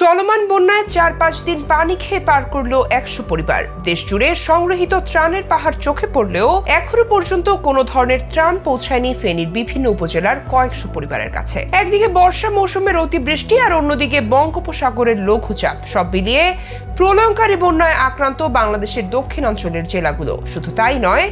চলমান বন্যায় ৪-৫ দিন পানি খেয়ে পার করল ১০০ পরিবার। দেশ জুড়ে সংগৃহীত ত্রাণের পাহাড় চোখে পড়লেও এখনো পর্যন্ত কোনো ধরনের ত্রাণ পৌঁছায়নি ফেনীর বিভিন্ন উপজেলার কয়েকশো পরিবারের কাছে। একদিকে বর্ষা মৌসুমের অতিবৃষ্টি আর অন্যদিকে বঙ্গোপসাগরের লঘুচাপ, সব মিলিয়ে প্রলয়ঙ্কারী বন্যায় আক্রান্ত বাংলাদেশের দক্ষিণাঞ্চলের জেলাগুলো। শুধু তাই নয়,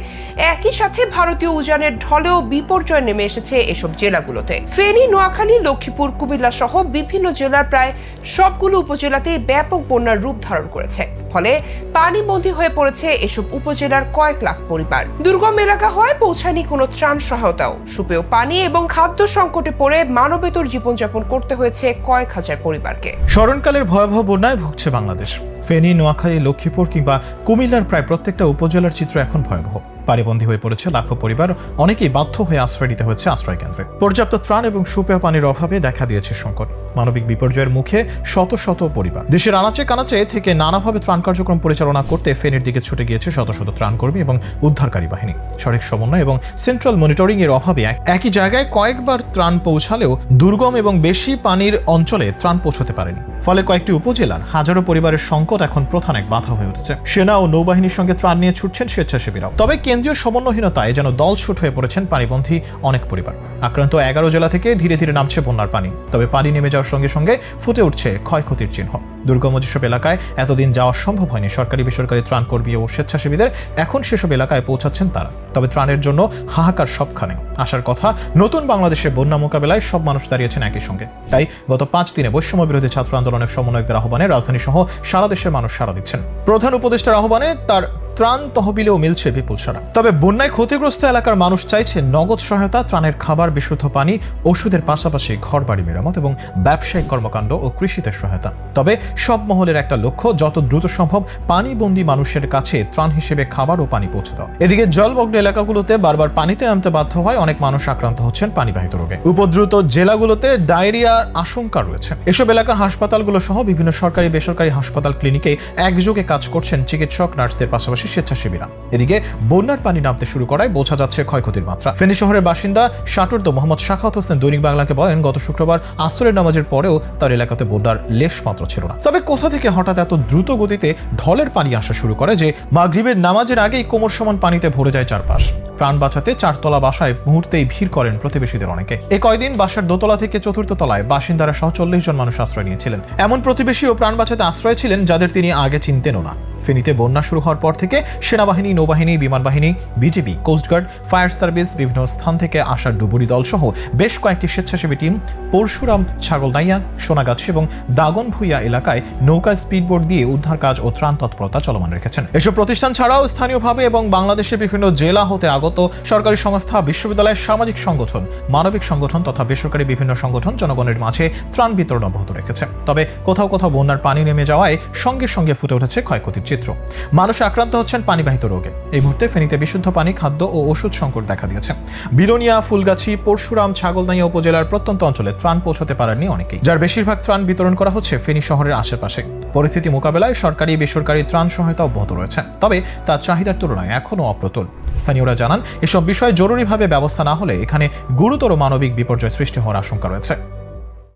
একই সাথে ভারতীয় উজানের ঢলেও বিপর্যয় নেমে এসেছে এসব জেলাগুলোতে। ফেনী, নোয়াখালী, লক্ষ্মীপুর, কুমিল্লা সহ বিভিন্ন জেলার প্রায় সবগুলো উপজেলাতেই ব্যাপক বন্যার রূপ ধারণ করেছে। ফলে পানিবন্দী হয়ে পড়েছে এসব উপজেলার কয়েক লাখ পরিবার। দুর্গম এলাকা হওয়ায় পৌঁছায়নি কোনো ত্রাণ সহায়তাও। সুপেয় পানি এবং খাদ্য সংকটে পড়ে মানবেতর জীবনযাপন করতে হয়েছে কয়েক হাজার পরিবারকে। স্মরণকালের ভয়াবহ বন্যায় ভুগছে বাংলাদেশ। ফেনী, নোয়াখালী, লক্ষ্মীপুর কিংবা কুমিল্লার প্রায় প্রত্যেকটা উপজেলার চিত্র এখন ভয়াবহ। পানিবন্দী হয়ে পড়েছে লাখো পরিবার, অনেকেই বাধ্য হয়ে আশ্রয় নিতে হচ্ছে আশ্রয় কেন্দ্রে। পর্যাপ্ত ত্রাণ এবং সুপেয় পানির অভাবে দেখা দিয়েছে সংকট। মানবিক বিপর্যয়ের মুখে শত শত পরিবার। দেশের আনাচে কানাচে থেকে নানাভাবে ত্রাণ কার্যক্রম পরিচালনা করতে ফেনীর দিকে ছুটে গিয়েছে শত শত ত্রাণকর্মী এবং উদ্ধারকারী বাহিনী। সঠিক সমন্বয় এবং সেন্ট্রাল মনিটরিং এর অভাবে একই জায়গায় কয়েকবার ত্রাণ পৌঁছালেও দুর্গম এবং বেশি পানির অঞ্চলে ত্রাণ পৌঁছতে পারেনি। ফলে কয়েকটি উপজেলার হাজারো পরিবারের সংকট এখন প্রধান এক বাধা হয়ে উঠেছে। সেনা ও নৌবাহিনীর সঙ্গে ত্রাণ নিয়ে ছুটছেন স্বেচ্ছাসেবীরাও। তবে কেন্দ্রীয় সমন্বয়হীনতায় যেন দলছুট হয়ে পড়েছেন পানিবন্দী অনেক পরিবার। আক্রান্ত 11 জেলা থেকে ধীরে ধীরে নামছে বন্যার পানি। তবে পানি নেমে যাওয়ার সঙ্গে সঙ্গে ফুটে উঠছে ক্ষয়ক্ষতির চিহ্ন। দুর্গম যেসব এলাকায় এতদিন যাওয়া সম্ভব হয়নি সরকারি বেসরকারি ত্রাণকর্মী ও স্বেচ্ছাসেবীদের, এখন সেসব এলাকায় পৌঁছাচ্ছেন তারা। তবে ত্রাণের জন্য হাহাকার সবখানে। আসার কথা নতুন বাংলাদেশের বন্যা মোকাবেলায় সব মানুষ দাঁড়িয়েছেন একই সঙ্গে। তাই গত 5 দিনে বৈষম্য বিরোধী ছাত্র আন্দোলনের সমন্বয়কদের আহ্বানে রাজধানী সহ সারা দেশের মানুষ সাড়া দিচ্ছেন। প্রধান উপদেষ্টার আহ্বানে তার ত্রাণ তহবিলেও মিলছে বিপুল সাড়া। তবে বন্যায় ক্ষতিগ্রস্ত এলাকার মানুষ চাইছে নগদ সহায়তা, ত্রাণের খাবার, বিশুদ্ধ পানি, ওষুধের পাশাপাশি ঘরবাড়ি মেরামত এবং ব্যবসায়িক কর্মকাণ্ড ও কৃষিতে সহায়তা। তবে সব মহলের একটা লক্ষ্য, যত দ্রুত সম্ভব পানিবন্দী মানুষের কাছে ত্রাণ হিসেবে খাবার ও পানি পৌঁছে দেওয়া। এদিকে জলমগ্ন এলাকাগুলোতে বারবার পানিতে নামতে বাধ্য হয় অনেক মানুষ আক্রান্ত হচ্ছেন পানিবাহিত রোগে। উপদ্রুত জেলাগুলোতে ডায়রিয়ার আশঙ্কা রয়েছে। এসব এলাকার হাসপাতালগুলো সহ বিভিন্ন সরকারি বেসরকারি হাসপাতাল, ক্লিনিকে একযোগে কাজ করছেন চিকিৎসক, নার্সদের পাশাপাশি স্বেচ্ছাসেবীরা। এদিকে বন্যার পানি নামতে শুরু করায় বোঝা যাচ্ছে ক্ষয়ক্ষতির মাত্রা। ফেনী শহরের বাসিন্দা শাটুর্দ মোহাম্মদ শাখাওয়াত হোসেন দৈনিক বাংলাকে বলেন, গত শুক্রবার আসরের নামাজের পরেও তার এলাকাতে বন্যার লেশ মাত্র ছিল না। তবে কোথা থেকে হঠাৎ এত দ্রুত গতিতে ঢলের পানি আসা শুরু করে যে মাগরিবের নামাজের আগেই কোমর সমান পানিতে ভরে যায় চারপাশ। প্রাণ বাঁচাতে 4তলা বাসায় মুহূর্তেই ভিড় করেন প্রতিবেশীদের অনেকে। এই কয়দিন বাসার দোতলা থেকে 4র্থ তলায় বাসিন্দারা সহ 40 জন মানুষ আশ্রয় নিয়েছিলেন। এমন প্রতিবেশীও প্রাণ বাঁচাতে আশ্রয় ছিলেন যাদের তিনি আগে চিনতেনও না। ফেনীতে বন্যা শুরু হওয়ার পর থেকে সেনাবাহিনী, নৌবাহিনী, বিমান বাহিনী, বিজিবি, কোস্টগার্ড, ফায়ার সার্ভিস, বিভিন্ন স্থান থেকে আসা ডুবুরি দল সহ বেশ কয়েকটি স্বেচ্ছাসেবী টিম পরশুরাম, ছাগলনাইয়া, সোনাগাছি এবং দাগনভূঞা এলাকায় নৌকা, স্পিডবোট দিয়ে উদ্ধার কাজ ও ত্রাণ তৎপরতা চলমান রেখেছেন। এসব প্রতিষ্ঠান ছাড়াও স্থানীয়ভাবে এবং বাংলাদেশের বিভিন্ন জেলা হতে আগত সরকারি সংস্থা, বিশ্ববিদ্যালয়, সামাজিক সংগঠন, মানবিক সংগঠন তথা বেসরকারি বিভিন্ন সংগঠন জনগণের মাঝে ত্রাণ বিতরণ অব্যাহত রেখেছে। তবে কোথাও কোথাও বন্যার পানি নেমে যাওয়ায় সঙ্গে সঙ্গে ফুটে উঠেছে ক্ষয়ক্ষতির চিত্র। মানুষ আক্রান্ত হচ্ছেন পানিবাহিত রোগে। এই মুহূর্তে ফেনীতে বিশুদ্ধ পানি, খাদ্য ও ওষুধ সংকট দেখা দিয়েছে। বিলোনিয়া, ফুলগাছি, পরশুরাম, ছাগলনাইয়া উপজেলার প্রত্যন্ত অঞ্চলে ত্রাণ পৌঁছতে পারেননি অনেকেই, যার বেশিরভাগ ত্রাণ বিতরণ করা হচ্ছে ফেনী শহরের আশেপাশে। পরিস্থিতি মোকাবেলায় সরকারি বেসরকারি ত্রাণ সহায়তা অব্যাহত রয়েছে, তবে তার চাহিদার তুলনায় এখনও অপ্রতুল। স্থানীয়রা জানান, এসব বিষয়ে জরুরিভাবে ব্যবস্থা না হলে এখানে গুরুতর মানবিক বিপর্যয় সৃষ্টি হওয়ার আশঙ্কা রয়েছে।